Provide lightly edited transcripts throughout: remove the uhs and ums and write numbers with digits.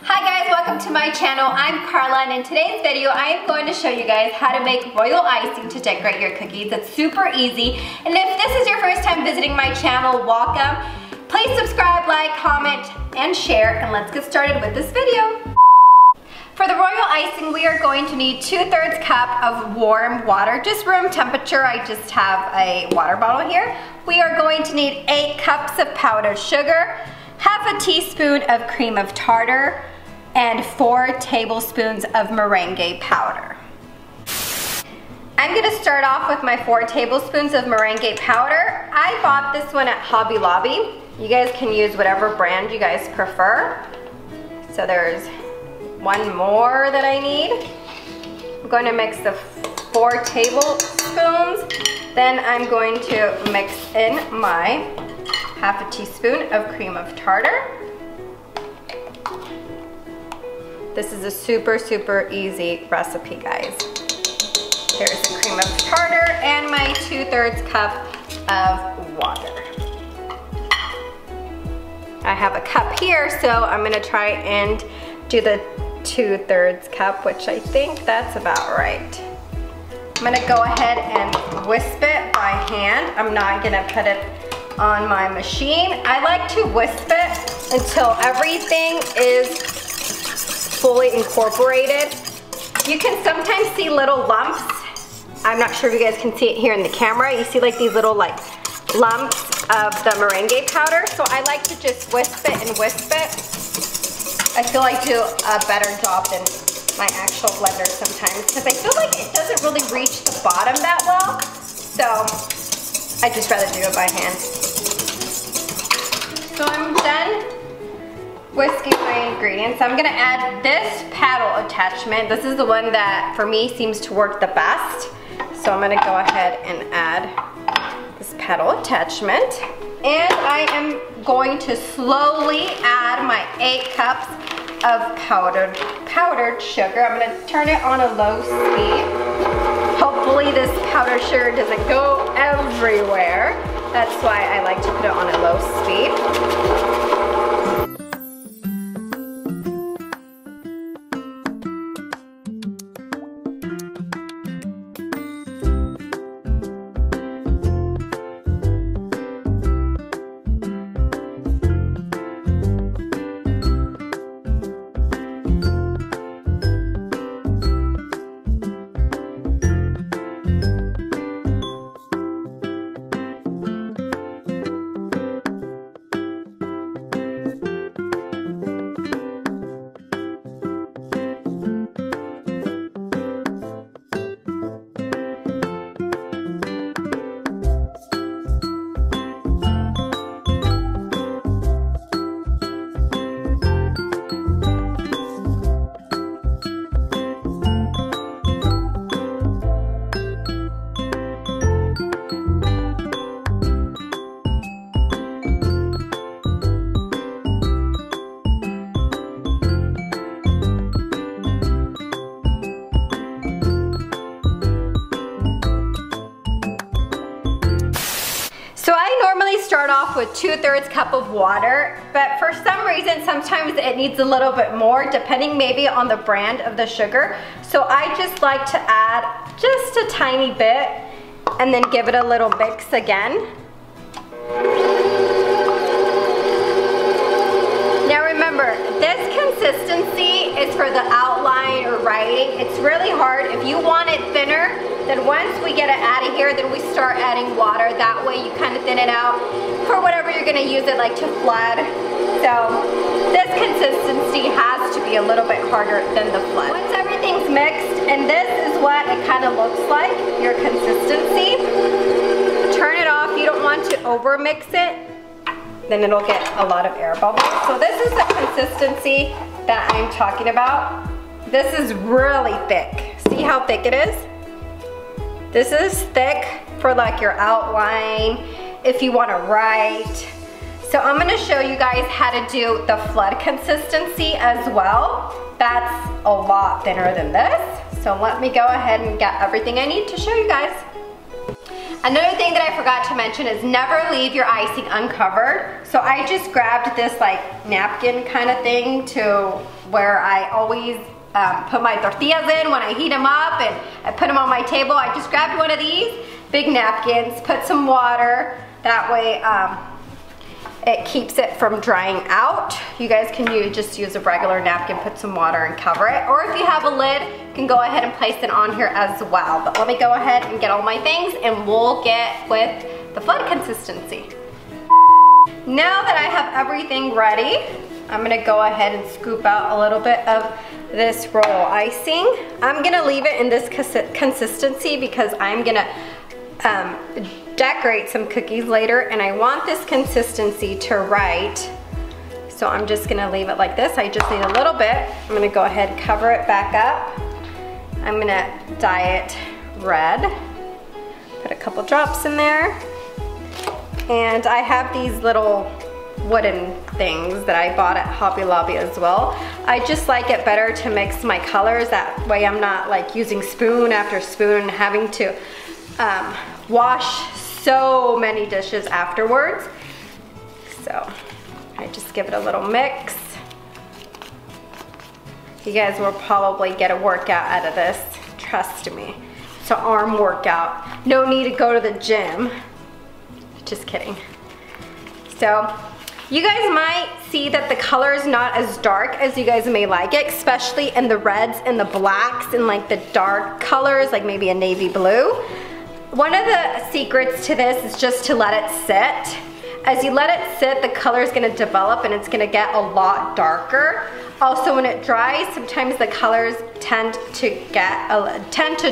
Hi guys, welcome to my channel. I'm Karla, and in today's video I am going to show you guys how to make royal icing to decorate your cookies. It's super easy, and if this is your first time visiting my channel, welcome. Please subscribe, like, comment, and share, and let's get started with this video. For the royal icing, we are going to need 2/3 cup of warm water, just room temperature. I just have a water bottle here. We are going to need 8 cups of powdered sugar, half a teaspoon of cream of tartar, and 4 tablespoons of meringue powder. I'm gonna start off with my 4 tablespoons of meringue powder. I bought this one at Hobby Lobby. You guys can use whatever brand you guys prefer. So there's one more that I need. I'm going to mix the 4 tablespoons. Then I'm going to mix in my half a teaspoon of cream of tartar. This is a super easy recipe, guys. Here's the cream of tartar and my 2/3 cup of water. I have a cup here, so I'm gonna try and do the 2/3 cup, which I think that's about right. I'm gonna go ahead and whisk it by hand. I'm not gonna put it on my machine. I like to whisk it until everything is fully incorporated. You can sometimes see little lumps. I'm not sure if you guys can see it here in the camera. You see like these little like lumps of the meringue powder. So I like to just whisk it and whisk it. I feel like I do a better job than my actual blender sometimes because I feel like it doesn't really reach the bottom that well. So I just rather do it by hand. So I'm done whisking my ingredients. I'm gonna add this paddle attachment. This is the one that for me seems to work the best. So I'm gonna go ahead and add this paddle attachment. And I am going to slowly add my 8 cups of powdered sugar. I'm gonna turn it on a low speed. Hopefully this powdered sugar doesn't go everywhere. That's why I like to put it on a low speed. So I normally start off with 2/3 cup of water, but for some reason, sometimes it needs a little bit more, depending maybe on the brand of the sugar. So I just like to add just a tiny bit and then give it a little mix again. Now remember, this consistency is for the outline or writing. It's really hard. If you want it thinner, then once we get it out of here, then we start adding water. That way you kind of thin it out for whatever you're gonna use it, like to flood. So this consistency has to be a little bit harder than the flood. Once everything's mixed, and this is what it kind of looks like, your consistency, turn it off. You don't want to over mix it, then it'll get a lot of air bubbles. So this is the consistency that I'm talking about. This is really thick. See how thick it is? This is thick for like your outline, if you want to write. So I'm going to show you guys how to do the flood consistency as well. That's a lot thinner than this. So let me go ahead and get everything I need to show you guys. Another thing that I forgot to mention is never leave your icing uncovered. So I just grabbed this like napkin kind of thing to where I always put my tortillas in when I heat them up, and I put them on my table. I just grabbed one of these big napkins, put some water, that way it keeps it from drying out. You guys can just use a regular napkin, put some water and cover it. Or if you have a lid, you can go ahead and place it on here as well. But let me go ahead and get all my things and we'll get with the flood consistency. Now that I have everything ready, I'm gonna go ahead and scoop out a little bit of this royal icing. I'm gonna leave it in this consistency because I'm gonna decorate some cookies later, and I want this consistency to right. So I'm just gonna leave it like this. I just need a little bit. I'm gonna go ahead and cover it back up. I'm gonna dye it red. Put a couple drops in there. And I have these little wooden things that I bought at Hobby Lobby as well. I just like it better to mix my colors. That way I'm not like using spoon after spoon and having to wash so many dishes afterwards. So I just give it a little mix. You guys will probably get a workout out of this, trust me. It's an arm workout. No need to go to the gym. Just kidding. So you guys might see that the color is not as dark as you guys may like it, especially in the reds and the blacks and like the dark colors, like maybe a navy blue. One of the secrets to this is just to let it sit. As you let it sit, the color is gonna develop and it's gonna get a lot darker. Also, when it dries, sometimes the colors tend to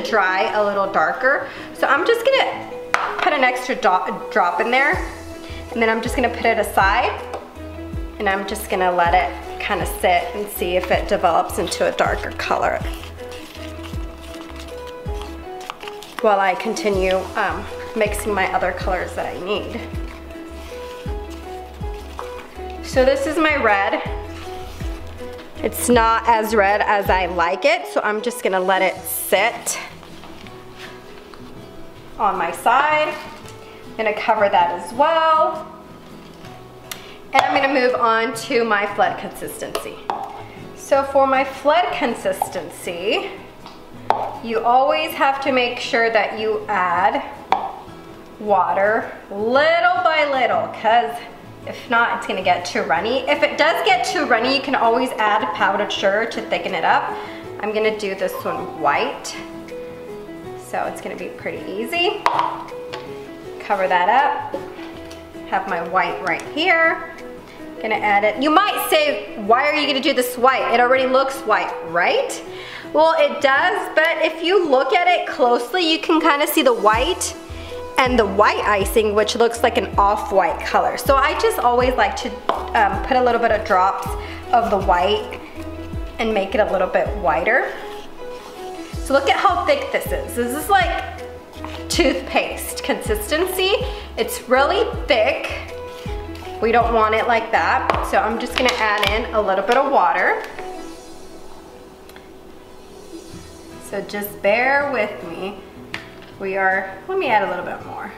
dry a little darker. So I'm just gonna put an extra drop in there, and then I'm just gonna put it aside, and I'm just gonna let it kind of sit and see if it develops into a darker color while I continue mixing my other colors that I need. So this is my red. It's not as red as I like it, so I'm just gonna let it sit on my side. I'm gonna cover that as well. And I'm gonna move on to my flood consistency. So for my flood consistency, you always have to make sure that you add water little by little, because if not, it's gonna get too runny. If it does get too runny, you can always add powdered sugar to thicken it up. I'm gonna do this one white, so it's gonna be pretty easy. Cover that up. Have my white right here. Gonna add it. You might say, why are you gonna do this white? It already looks white, right? Well, it does, but if you look at it closely, you can kind of see the white and the white icing, which looks like an off-white color. So I just always like to put a little bit of drops of the white and make it a little bit whiter. So look at how thick this is. This is like toothpaste consistency. It's really thick. We don't want it like that. So I'm just gonna add in a little bit of water. So just bear with me. Let me add a little bit more.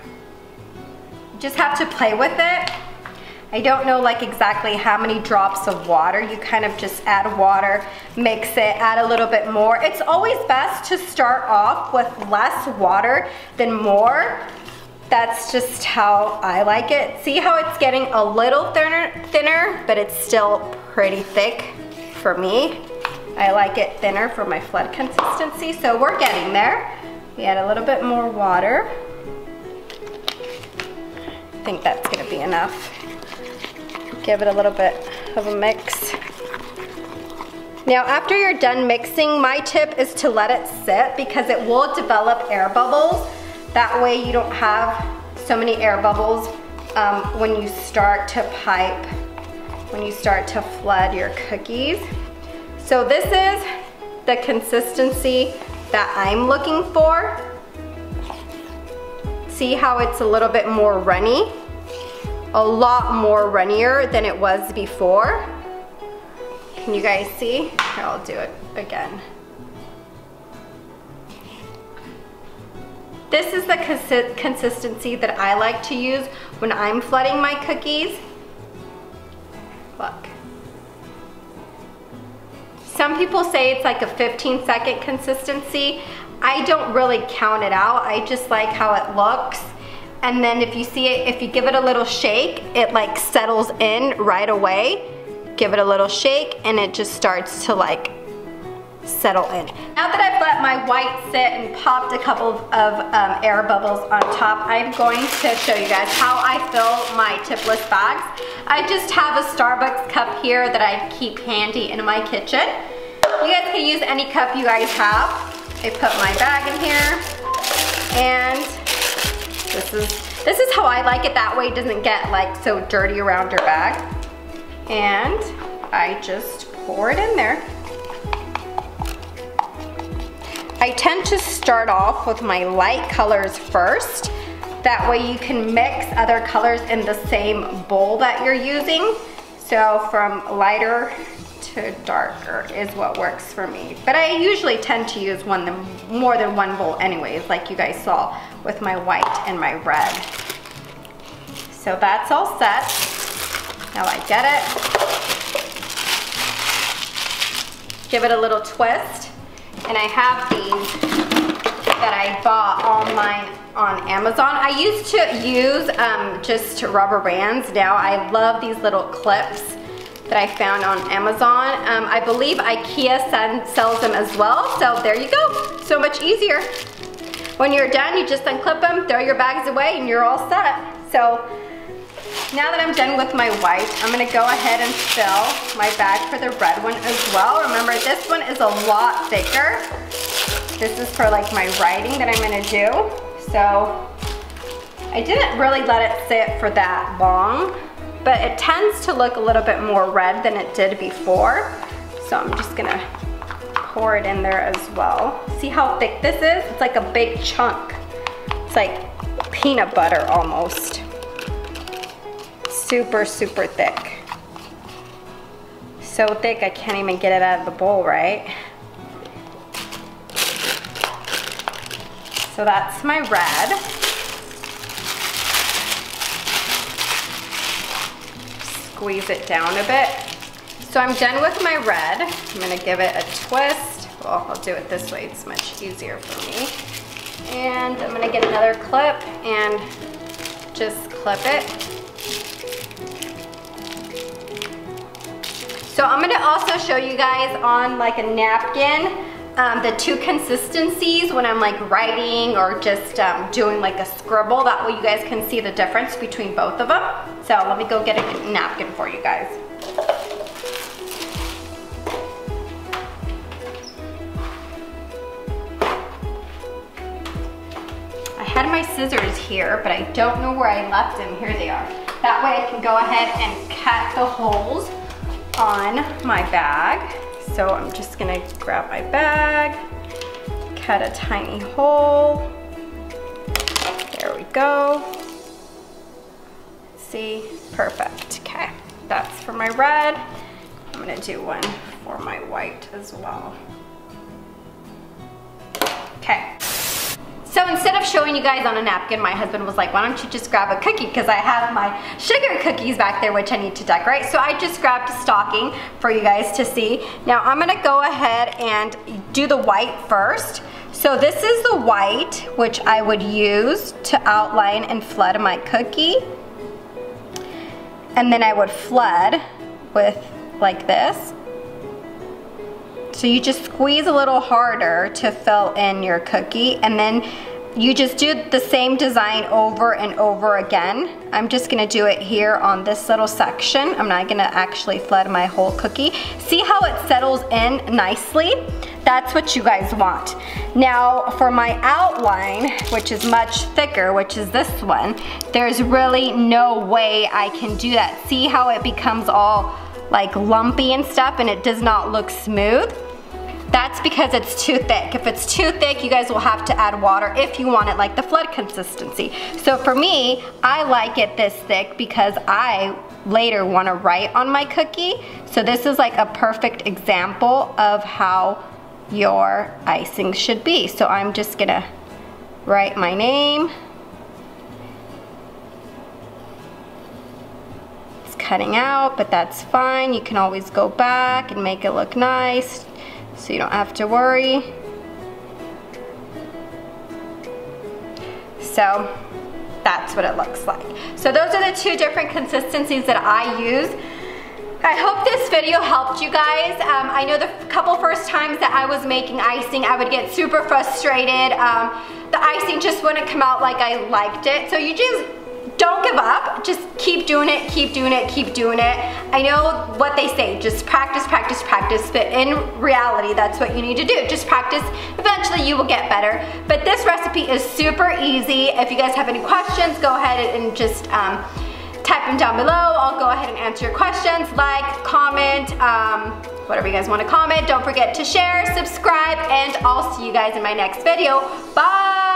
You just have to play with it. I don't know like exactly how many drops of water. You kind of just add water, mix it, add a little bit more. It's always best to start off with less water than more. That's just how I like it. See how it's getting a little thinner, but it's still pretty thick for me. I like it thinner for my flood consistency, so we're getting there. We add a little bit more water. I think that's gonna be enough. Give it a little bit of a mix. Now after you're done mixing, my tip is to let it sit because it will develop air bubbles. That way you don't have so many air bubbles when you start to pipe, when you start to flood your cookies. So this is the consistency that I'm looking for. See how it's a little bit more runny? A lot more runnier than it was before. Can you guys see? Here, I'll do it again. This is the consistency that I like to use when I'm flooding my cookies. Look. Some people say it's like a 15-second consistency. I don't really count it out. I just like how it looks. And then if you see it, if you give it a little shake, it like settles in right away. Give it a little shake and it just starts to like settle in. Now that I've let my white sit and popped a couple of air bubbles on top, I'm going to show you guys how I fill my tipless bags. I just have a Starbucks cup here that I keep handy in my kitchen. You guys can use any cup you guys have. I put my bag in here, and this is how I like it. That way it doesn't get like so dirty around your bag. And I just pour it in there. I tend to start off with my light colors first. That way you can mix other colors in the same bowl that you're using. So from lighter to darker is what works for me. But I usually tend to use more than one bowl anyways, like you guys saw with my white and my red. So that's all set. Now I get it. Give it a little twist. And I have these that I bought online on Amazon. I used to use just rubber bands. Now I love these little clips that I found on Amazon. I believe IKEA sells them as well. So there you go. So much easier. When you're done, you just unclip them, throw your bags away, and you're all set. So now that I'm done with my white, I'm gonna go ahead and fill my bag for the red one as well. Remember, this one is a lot thicker. This is for like my writing that I'm gonna do. So I didn't really let it sit for that long, but it tends to look a little bit more red than it did before. So I'm just gonna pour it in there as well. See how thick this is? It's like a big chunk. It's like peanut butter almost. Super, super thick. So thick I can't even get it out of the bowl, right? So that's my red. Squeeze it down a bit. So I'm done with my red. I'm gonna give it a twist. Well, I'll do it this way, it's much easier for me. And I'm gonna get another clip and just clip it. So I'm gonna also show you guys on like a napkin the two consistencies when I'm like writing or just doing like a scribble. That way you guys can see the difference between both of them. So let me go get a napkin for you guys. I had my scissors here, but I don't know where I left them. Here they are. That way I can go ahead and cut the holes on my bag. So I'm just gonna grab my bag, cut a tiny hole. There we go. See, perfect. Okay, that's for my red. I'm gonna do one for my white as well. Okay. So instead of showing you guys on a napkin, my husband was like, why don't you just grab a cookie? Because I have my sugar cookies back there, which I need to decorate. So I just grabbed a stocking for you guys to see. Now I'm gonna go ahead and do the white first. So this is the white, which I would use to outline and flood my cookie. And then I would flood with like this. So you just squeeze a little harder to fill in your cookie, and then you just do the same design over and over again. I'm just gonna do it here on this little section. I'm not gonna actually flood my whole cookie. See how it settles in nicely? That's what you guys want. Now for my outline, which is much thicker, which is this one, there's really no way I can do that. See how it becomes all like lumpy and stuff and it does not look smooth? That's because it's too thick. If it's too thick, you guys will have to add water if you want it like the flood consistency. So for me, I like it this thick because I later want to write on my cookie. So this is like a perfect example of how your icing should be. So I'm just gonna write my name. It's cutting out, but that's fine. You can always go back and make it look nice, so you don't have to worry. So that's what it looks like. So those are the two different consistencies that I use. I hope this video helped you guys. I know the couple first times that I was making icing, I would get super frustrated. The icing just wouldn't come out like I liked it. So you just don't give up. Just keep doing it, keep doing it, keep doing it. I know what they say, just practice, practice, practice, but in reality, that's what you need to do. Just practice. Eventually you will get better. But this recipe is super easy. If you guys have any questions, go ahead and just type them down below. I'll go ahead and answer your questions. Like, comment, whatever you guys want to comment. Don't forget to share, subscribe, and I'll see you guys in my next video. Bye!